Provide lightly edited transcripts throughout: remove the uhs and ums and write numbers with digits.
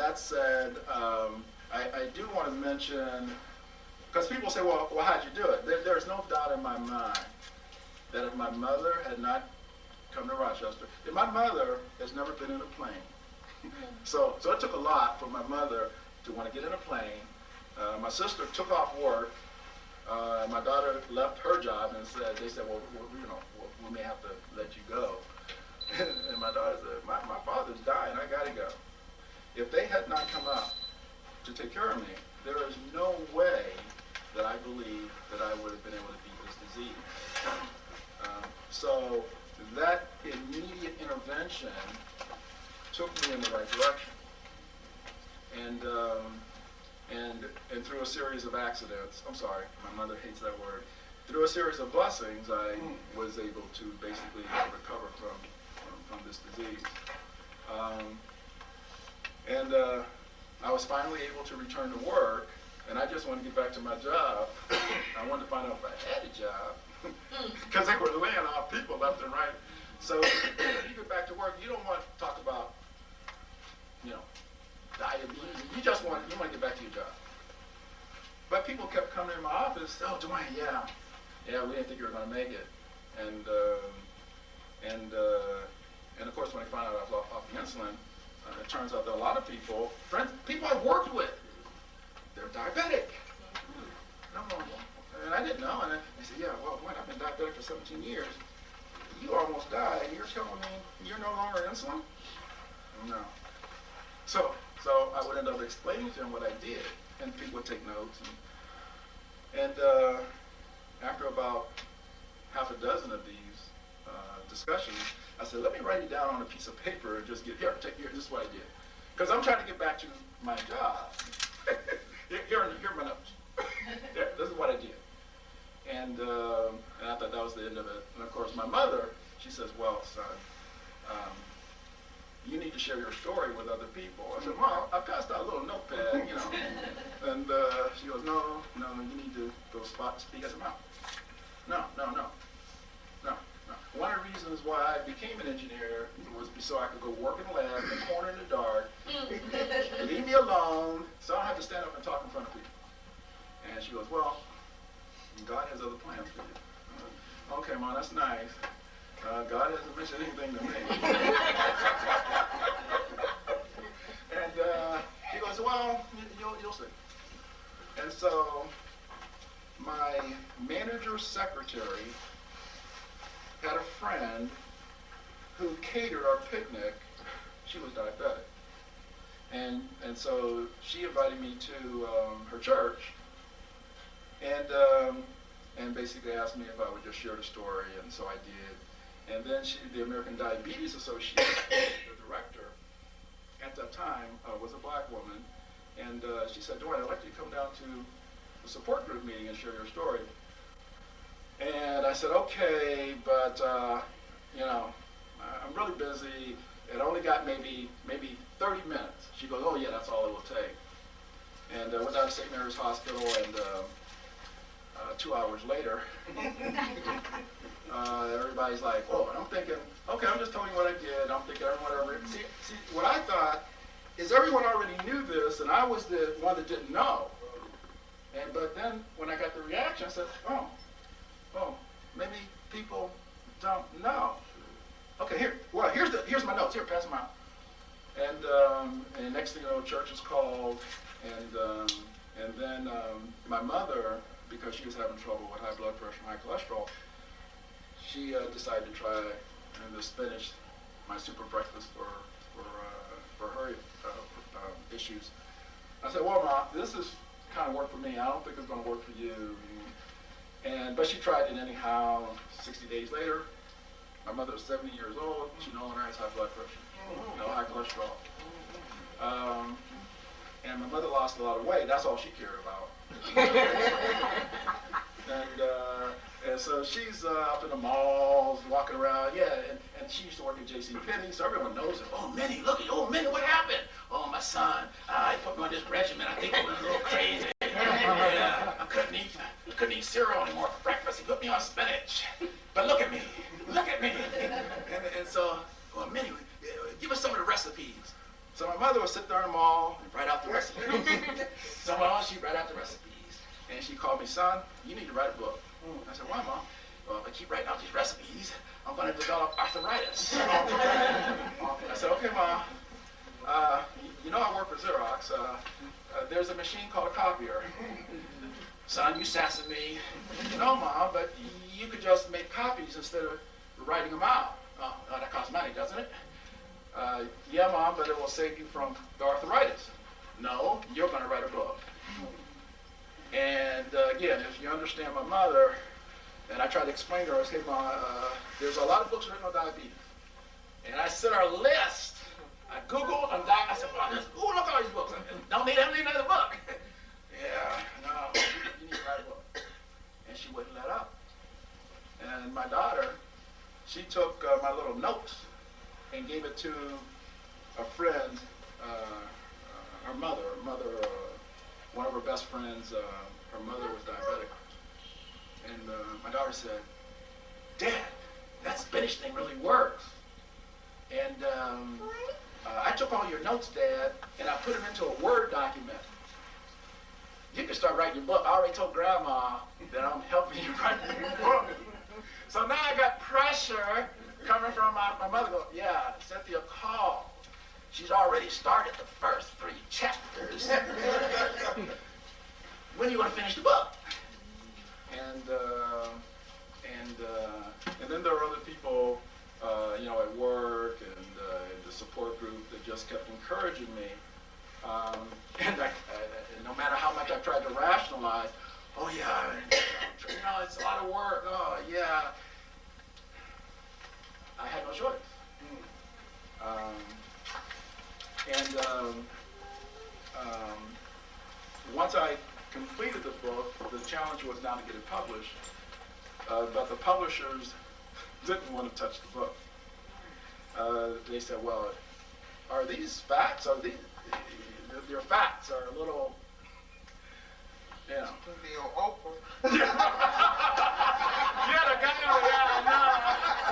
that said, I do want to mention, because people say, well, how'd you do it? There's no doubt in my mind that if my mother had not come to Rochester, if my mother has never been in a plane. So it took a lot for my mother to want to get in a plane. My sister took off work. My daughter left her job and they said, well, we may have to let you go. And my daughter said, my father's dying, I gotta go. If they had not come up to take care of me, there is no way that I believe that I would have been able to beat this disease. So that immediate intervention took me in the right direction. And through a series of accidents, I'm sorry, my mother hates that word, through a series of blessings, I was able to basically recover from this disease. I was finally able to return to work, and I just wanted to get back to my job. I wanted to find out if I had a job, because they were laying off people left and right. So when you get back to work, you don't want to talk about, diabetes. You want to get back to your job. But people kept coming in my office, oh, Dwayne, yeah, we didn't think you were going to make it. And of course, when I found out I was off the insulin, it turns out that a lot of people, people I've worked with, they're diabetic. And I didn't know. And I said, yeah, well, I've been diabetic for 17 years. You almost died, and you're telling me you're no longer insulin? No. So I would end up explaining to him what I did, and people would take notes. And after about half a dozen of these discusussions, I said, let me write it down on a piece of paper and just this is what I did. Because I'm trying to get back to my job. here are my notes. This is what I did. And I thought that was the end of it. And of course, my mother, she says, well, son, you need to share your story with other people. I said, Mom, I passed out a little notepad, And she goes, no, you need to go speak. I said, Mom, no. One of the reasons why I became an engineer was so I could go work in the lab in the corner in the dark, leave me alone, so I don't have to stand up and talk in front of people. And she goes, well, God has other plans for you. Okay, Mom, that's nice. God hasn't mentioned anything to me. And he goes, well, you'll see. And so my manager's secretary had a friend who catered our picnic. She was diabetic. And so she invited me to her church and basically asked me if I would just share the story, and so I did. And then the American Diabetes Association, the director at that time was a black woman, and she said, Dwayne, I'd like you to come down to the support group meeting and share your story. And I said, okay, but I'm really busy. It only got maybe 30 minutes. She goes, oh yeah, that's all it will take. And went down to St. Mary's Hospital, and 2 hours later, everybody's like, oh, and I'm thinking, okay, I'm just telling you what I did. I'm thinking everyone already, see, what I thought is everyone already knew this, and I was the one that didn't know. But then when I got the reaction, I said, oh, maybe people don't know. Okay, here's my notes. Here, pass them out. And next thing you know, church is called, and then my mother, because she was having trouble with high blood pressure and high cholesterol, she decided to try the spinach, my super breakfast for her issues. I said, well, Mom, this is kind of work for me. I don't think it's going to work for you. But she tried it anyhow. 60 days later, my mother was 70 years old. She no longer has high blood pressure, high cholesterol. And my mother lost a lot of weight. That's all she cared about. And so she's up in the malls, walking around. Yeah, and she used to work at JCPenney, so everyone knows her. Oh, Minnie, look at you. Oh, Minnie, what happened? Oh, my son, he put me on this regimen. I think I went a little crazy. Yeah, I couldn't eat cereal anymore for breakfast. He put me on spinach. But look at me. And so, well, Minnie, give us some of the recipes. So my mother would sit there in the mall and write out the recipes. Someone else, she'd write out the recipes. And she called me, son, you need to write a book. I said, why, Mom? Well, if I keep writing out these recipes, I'm going to develop arthritis. I said, okay, Mom. You know I work for Xerox. There's a machine called a copier. Son, you sassing me. No, Mom, but you could just make copies instead of writing them out. Oh, that costs money, doesn't it? Yeah, Mom, but it will save you from the arthritis. No, you're going to write a book. And again, if you understand my mother, and I tried to explain to her, I said, hey, Mom, there's a lot of books written on diabetes. And I sent her a list. I Googled, I said, well, look at all these books. Don't need another book. Yeah, no, you need to write a book. And she wouldn't let up. And my daughter, she took my little notes and gave it to a friend, her mother, one of her best friends, her mother was diabetic. And my daughter said, Dad, that spinach thing really works. And I took all your notes, Dad, and I put them into a Word document. You can start writing your book. I already told Grandma that I'm helping you write your book. So now I got pressure coming from my mother. Go, yeah, Cynthia called. She's already started the first 3 chapters. When are you going to finish the book? And then there are other people, at work and the support group that just kept encouraging me. And no matter how much I tried to rationalize, oh yeah, it's a lot of work. Oh yeah, I had no choice. Once I completed the book, the challenge was now to get it published, but the publishers didn't want to touch the book. They said, well, are these facts? Your facts are a little, Yeah, the guy,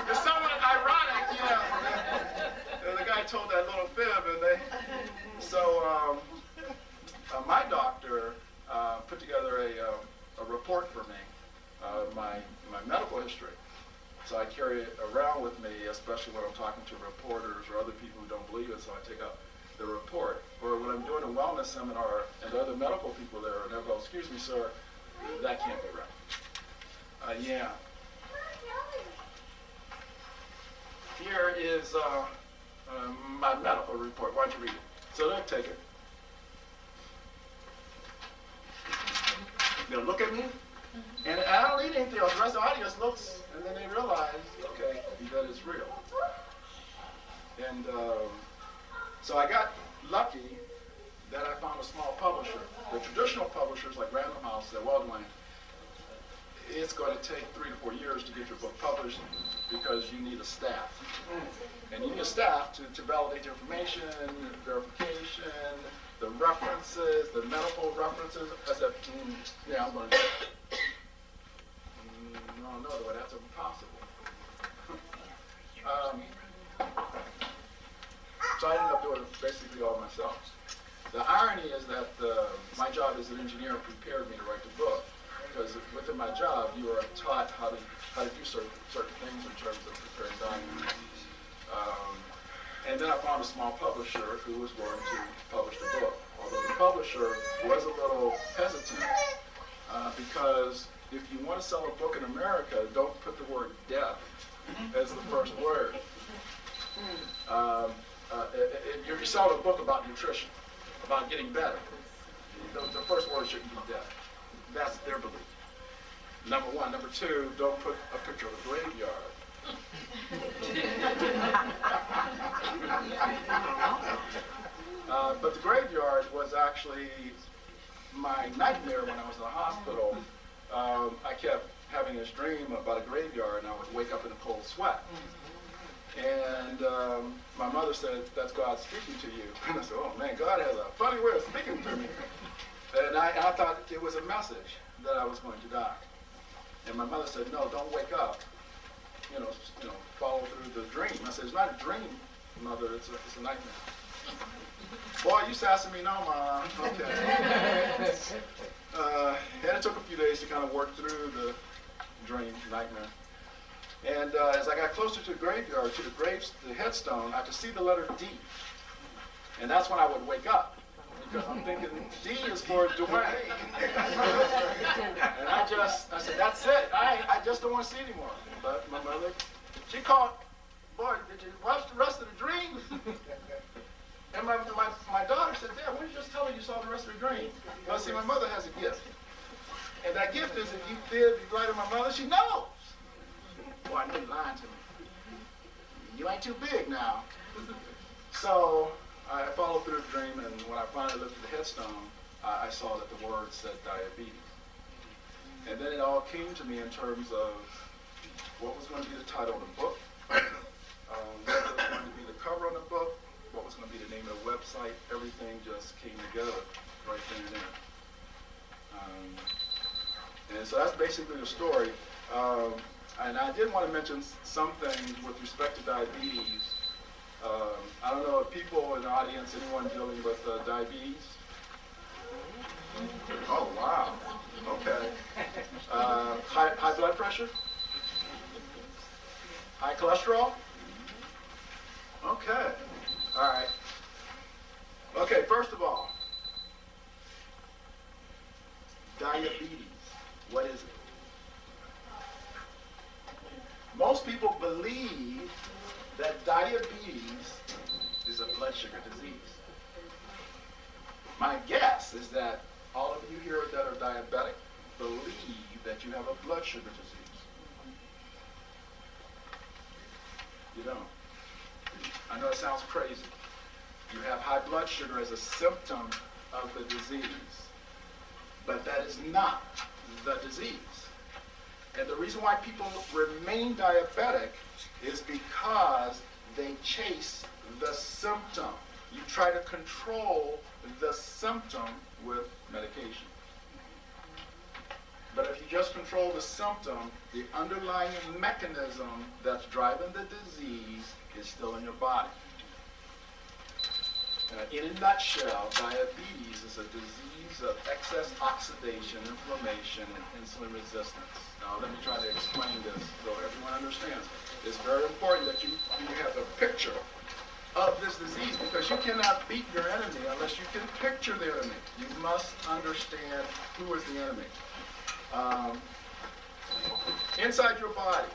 it's somewhat ironic, the guy told that little fib, and my doctor put together a report for me, my medical history. So I carry it around with me, especially when I'm talking to reporters or other people who don't believe it, so I take out the report. Or when I'm doing a wellness seminar and other medical people there, and they'll go, excuse me, sir, that can't be right. Yeah. Here is my medical report. Why don't you read it? So they'll take it. They'll look at me, and I don't need anything else. The rest of the audience looks, and then they realize, okay, that it's real. And so I got lucky that I found a small publisher. The traditional publishers like Random House said, well, Dwayne, it's going to take 3 to 4 years to get your book published because you need a staff. And you need a staff to validate the information, verification, the references, the medical references. I said, yeah, I'm going to do it. No, that's impossible. So I ended up doing it basically all myself. The irony is that my job as an engineer prepared me to write the book, because within my job, you are taught how to do certain things in terms of preparing documents. And then I found a small publisher who was going to publish the book. Although the publisher was a little hesitant, because if you want to sell a book in America, don't put the word death as the first word. If you're selling a book about nutrition, about getting better, the first word shouldn't be death. That's their belief. Number one. Number two, don't put a picture of a graveyard. But the graveyard was actually my nightmare when I was in the hospital. I kept having this dream about a graveyard, and I would wake up in a cold sweat. And my mother said, that's God speaking to you. And I said, oh man, God has a funny way of speaking to me. And I thought it was a message that I was going to die. And my mother said, no, don't wake up. Follow through the dream. I said, it's not a dream, Mother, it's a nightmare. Boy, you sassing me now, Mom. Okay. And it took a few days to kind of work through the dream, nightmare. And as I got closer to the graveyard, to the graves, the headstone, I could see the letter D. And that's when I would wake up. Because I'm thinking, D is for Dwayne. And I said, that's it. I just don't want to see anymore. But my mother, she called, boy, did you watch the rest of the dream? And my daughter said, Dad, why did you just tell me you saw the rest of the dream? Well, see, my mother has a gift. And that gift is if you lie to my mother, she knows. Boy, I knew you lying to me. You ain't too big now. So I followed through the dream, and when I finally looked at the headstone, I saw that the word said diabetes. And then it all came to me in terms of what was going to be the title of the book, what was going to be the cover on the book, what was going to be the name of the website. Everything just came together right then and there. And so that's basically the story. And I did want to mention some things with respect to diabetes. I don't know if people in the audience, anyone dealing with diabetes? Oh, wow. Okay. High blood pressure? High cholesterol? Okay. All right. Okay, first of all, diabetes. What is it? Most people believe that diabetes is a blood sugar disease. My guess is that all of you here that are diabetic believe that you have a blood sugar disease. You don't. I know it sounds crazy. You have high blood sugar as a symptom of the disease, but that is not the disease. And the reason why people remain diabetic is because they chase the symptom. You try to control the symptom with medication. But if you just control the symptom, the underlying mechanism that's driving the disease is still in your body. In a nutshell, diabetes is a disease of excess oxidation, inflammation, and insulin resistance. Now, let me try to explain this so everyone understands. It's very important that you have a picture of this disease, because you cannot beat your enemy unless you can picture the enemy. You must understand who is the enemy. Inside your body,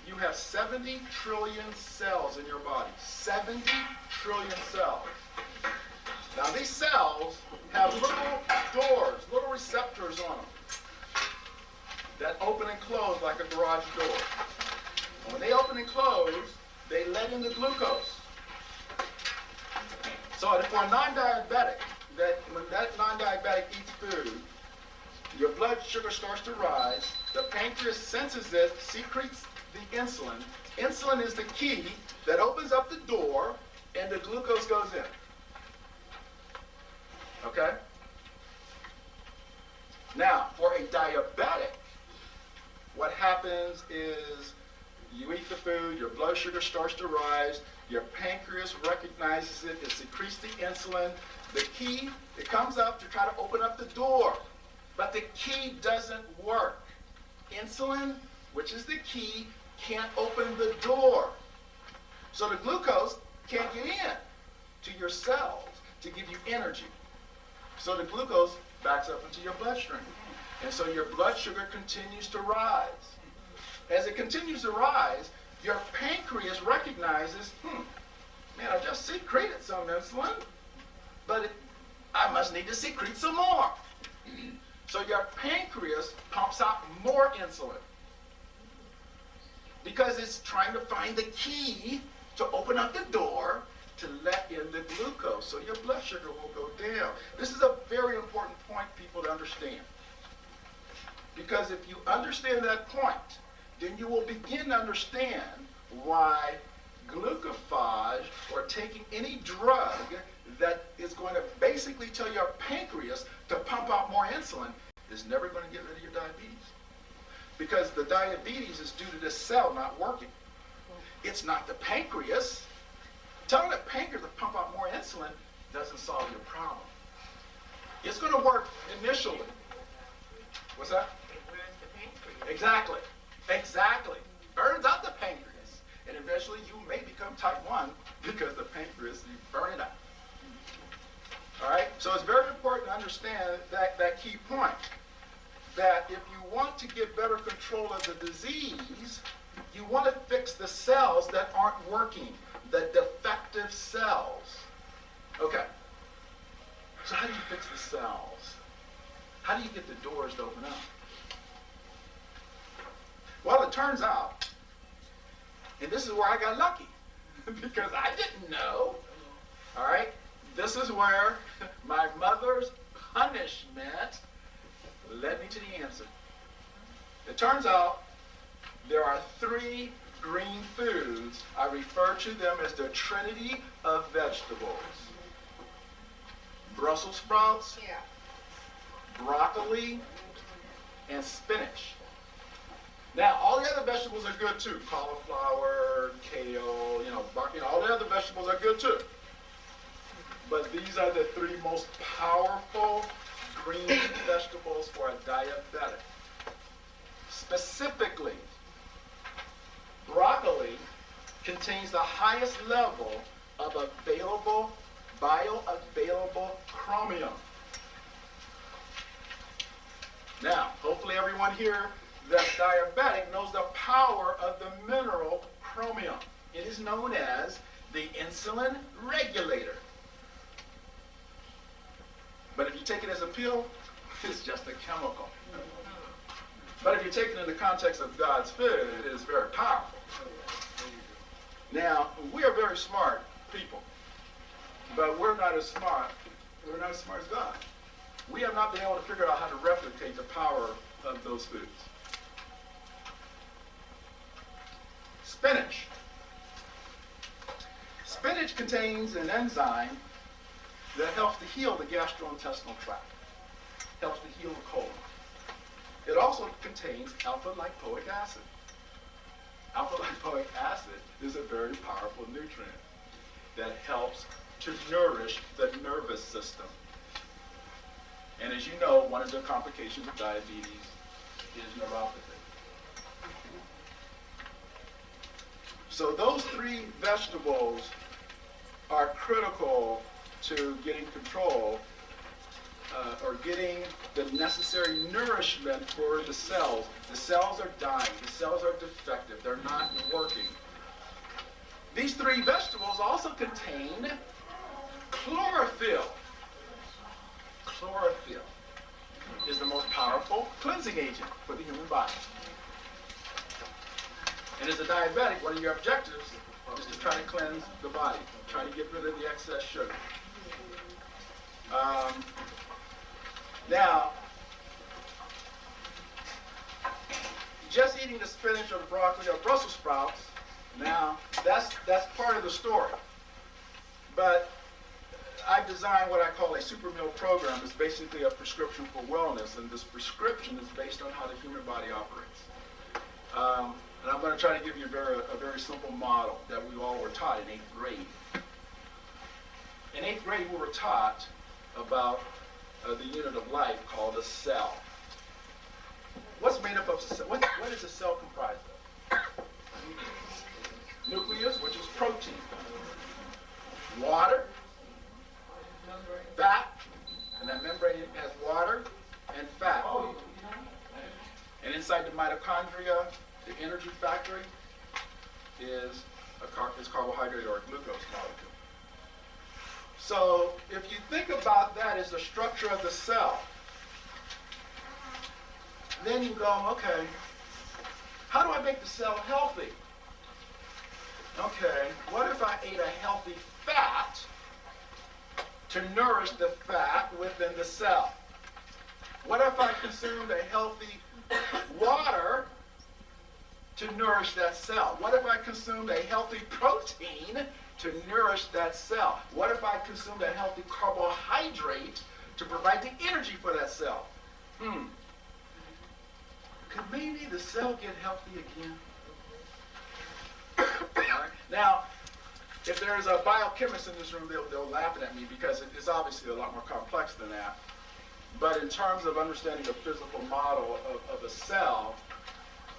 you have 70 trillion cells in your body. 70 trillion cells. Now these cells have little doors, little receptors on them that open and close like a garage door. And when they open and close, they let in the glucose. So for a non-diabetic, when that non-diabetic eats food, your blood sugar starts to rise, the pancreas senses it, secretes the insulin. Insulin is the key that opens up the door and the glucose goes in. Okay? Now, for a diabetic, what happens is you eat the food, your blood sugar starts to rise, your pancreas recognizes it, it secretes the insulin. The key, it comes up to try to open up the door, but the key doesn't work. Insulin, which is the key, can't open the door. So the glucose can't get in to your cells to give you energy. So the glucose backs up into your bloodstream. And so your blood sugar continues to rise. As it continues to rise, your pancreas recognizes, man, I just secreted some insulin, but I must need to secrete some more. So your pancreas pumps out more insulin because it's trying to find the key to open up the door to let in the glucose, so your blood sugar will go down. This is a very important point, people, to understand. Because if you understand that point, then you will begin to understand why glucophage, or taking any drug that is going to basically tell your pancreas to pump out more insulin, is never going to get rid of your diabetes. Because the diabetes is due to this cell not working. It's not the pancreas. Telling the pancreas to pump out more insulin doesn't solve your problem. It's going to work initially. What's that? It burns the pancreas. Exactly. Exactly. Burns out the pancreas. And eventually you may become type 1 because the pancreas, you burn it out. All right? So it's very important to understand that key point. That if you want to get better control of the disease, you want to fix the cells that aren't working, the defective cells. Okay. So how do you fix the cells? How do you get the doors to open up? Well, it turns out, and this is where I got lucky, because I didn't know, all right? This is where my mother's punishment led me to the answer. It turns out there are 3 green foods. I refer to them as the trinity of vegetables. Brussels sprouts, broccoli, and spinach. Now, all the other vegetables are good too. Cauliflower, kale, all the other vegetables are good too. But these are the 3 most powerful green vegetables for a diabetic. Specifically, broccoli contains the highest level of bioavailable chromium. Now, hopefully everyone here that's diabetic knows the power of the mineral chromium. It is known as the insulin regulator. But if you take it as a pill, it's just a chemical. But if you take it in the context of God's food, it is very powerful. Now, we are very smart people, but we're not as smart as God. We have not been able to figure out how to replicate the power of those foods. Spinach. Spinach contains an enzyme that helps to heal the gastrointestinal tract, helps to heal the colon. It also contains alpha-lipoic acid. Alpha-lipoic acid is a very powerful nutrient that helps to nourish the nervous system. And as you know, one of the complications of diabetes is neuropathy. So those 3 vegetables are critical to getting control or getting the necessary nourishment for the cells. The cells are dying. The cells are defective. They're not working. These 3 vegetables also contain chlorophyll. Chlorophyll is the most powerful cleansing agent for the human body. And as a diabetic, one of your objectives is to try to cleanse the body, try to get rid of the excess sugar. Now, just eating the spinach or the broccoli or Brussels sprouts, now that's part of the story. But I've designed what I call a super meal program. It's basically a prescription for wellness, and this prescription is based on how the human body operates. And I'm going to try to give you a very simple model that we all were taught in 8th grade. In 8th grade, we were taught about the unit of life called a cell. What's made up of a cell? What is a cell comprised of? Nucleus, which is protein. Water, fat, and that membrane has water and fat. And inside the mitochondria, the energy factory is carbohydrate or a glucose molecule. So if you think about that as the structure of the cell, then you go, okay, how do I make the cell healthy? Okay, what if I ate a healthy fat to nourish the fat within the cell? What if I consumed a healthy water to nourish that cell? What if I consumed a healthy protein to nourish that cell? What if I consumed a healthy carbohydrate to provide the energy for that cell? Could maybe the cell get healthy again? Right. Now, if there's a biochemist in this room, they'll laugh at me because it's obviously a lot more complex than that. But in terms of understanding the physical model of a cell,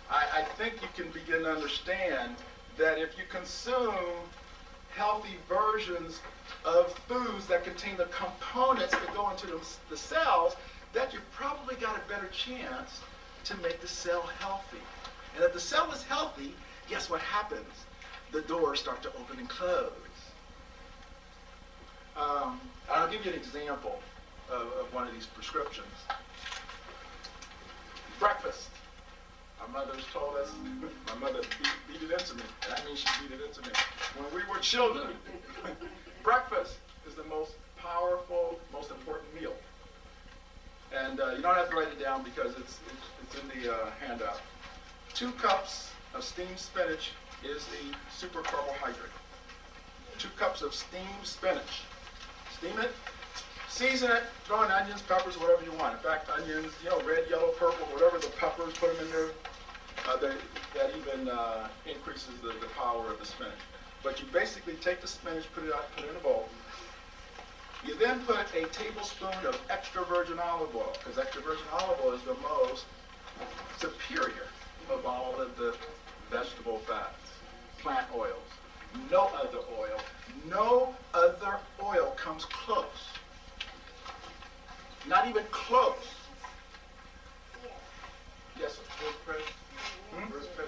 I think you can begin to understand that if you consume healthy versions of foods that contain the components that go into the cells, that you've probably got a better chance to make the cell healthy. And if the cell is healthy, guess what happens? The doors start to open and close. I'll give you an example of one of these prescriptions. Breakfast. Our mothers told us, my mother beat it into me, and I mean she beat it into me. When we were children, breakfast is the most powerful, most important meal. And you don't have to write it down because it's in the handout. 2 cups of steamed spinach is a super carbohydrate. 2 cups of steamed spinach. Steam it, season it, throw in onions, peppers, whatever you want. In fact, onions, red, yellow, purple, whatever the peppers, put them in there. That even increases the power of the spinach. But you basically take the spinach, put it out, put it in a bowl. You then put a tablespoon of extra virgin olive oil, because extra virgin olive oil is the most superior of all of the vegetable fats, plant oils. No other oil comes close. Not even close. Yes, first press.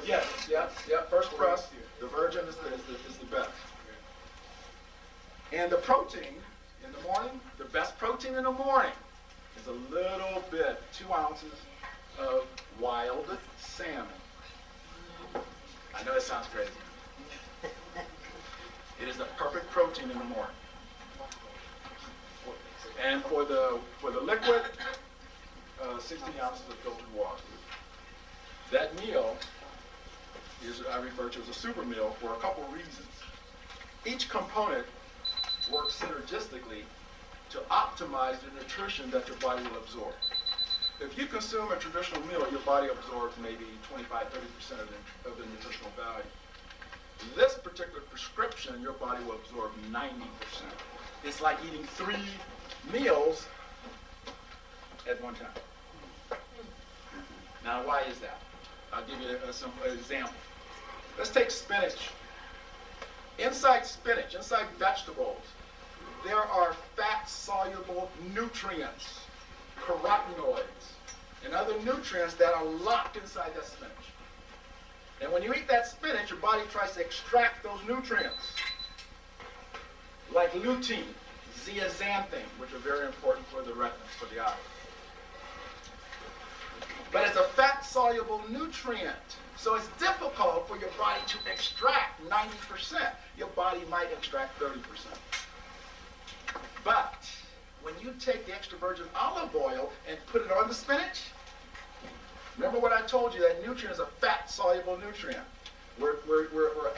Yes, yeah. First press. The virgin is the best. And the protein in the morning, the best protein in the morning is a little bit, 2 ounces of wild salmon. I know it sounds crazy. It is the perfect protein in the morning. And for the liquid, 16 ounces of filtered water. That meal is, I refer to as a super meal for a couple of reasons. Each component works synergistically to optimize the nutrition that your body will absorb. If you consume a traditional meal, your body absorbs maybe 25-30% of the nutritional value. This particular prescription, your body will absorb 90%. It's like eating 3 meals at one time. Now, why is that? I'll give you a simple example. Let's take spinach. Inside spinach, inside vegetables, there are fat-soluble nutrients, carotenoids, and other nutrients that are locked inside that spinach. And when you eat that spinach, your body tries to extract those nutrients, like lutein, zeaxanthin, which are very important for the retinas, for the eyes. But it's a fat-soluble nutrient, so it's difficult for your body to extract 90%. Your body might extract 30%. But when you take the extra virgin olive oil and put it on the spinach, remember what I told you, that nutrient is a fat-soluble nutrient. We're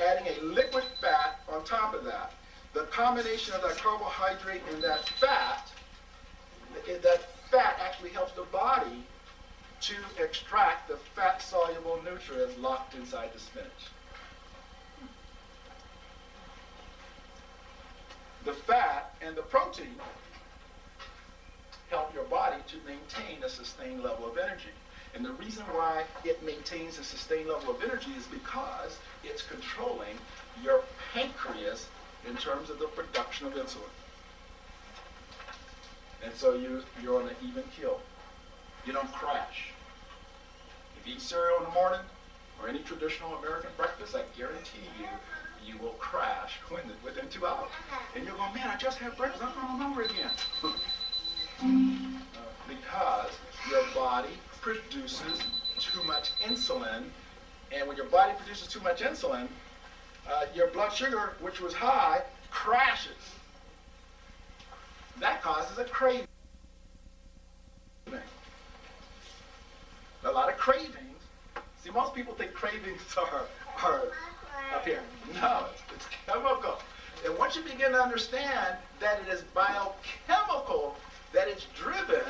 adding a liquid fat on top of that. The combination of that carbohydrate and that fat actually helps the body to extract the fat-soluble nutrients locked inside the spinach. The fat and the protein help your body to maintain a sustained level of energy. And the reason why it maintains a sustained level of energy is because it's controlling your pancreas in terms of the production of insulin. And so you're on an even keel. You don't crash. If you eat cereal in the morning or any traditional American breakfast, I guarantee you will crash within 2 hours. And you'll go, man, I just had breakfast, I'm going hungry again. Because your body produces too much insulin, and when your body produces too much insulin, your blood sugar, which was high, crashes. That causes a craving. A lot of cravings. See, most people think cravings are up here. No, it's chemical. And once you begin to understand that it is biochemical, that it's driven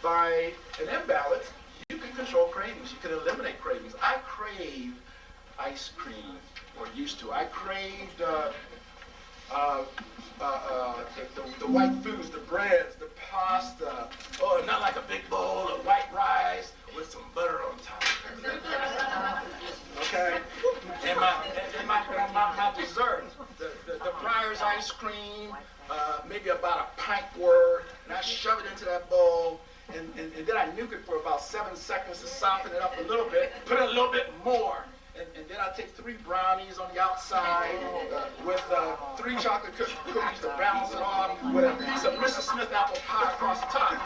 by an imbalance, you can control cravings. You can eliminate cravings. I crave ice cream, or used to. I craved the white foods, the breads, the pasta. Oh, not like a big bowl of white rice with some butter on top. Okay? And my dessert, the Breyers ice cream, maybe about a pint worth, and I shove it into that bowl, and then I nuke it for about 7 seconds to soften it up a little bit, put in a little bit more. And then I take 3 brownies on the outside with 3 chocolate cookies to balance it off with a piece of Mrs. Smith apple pie across the top.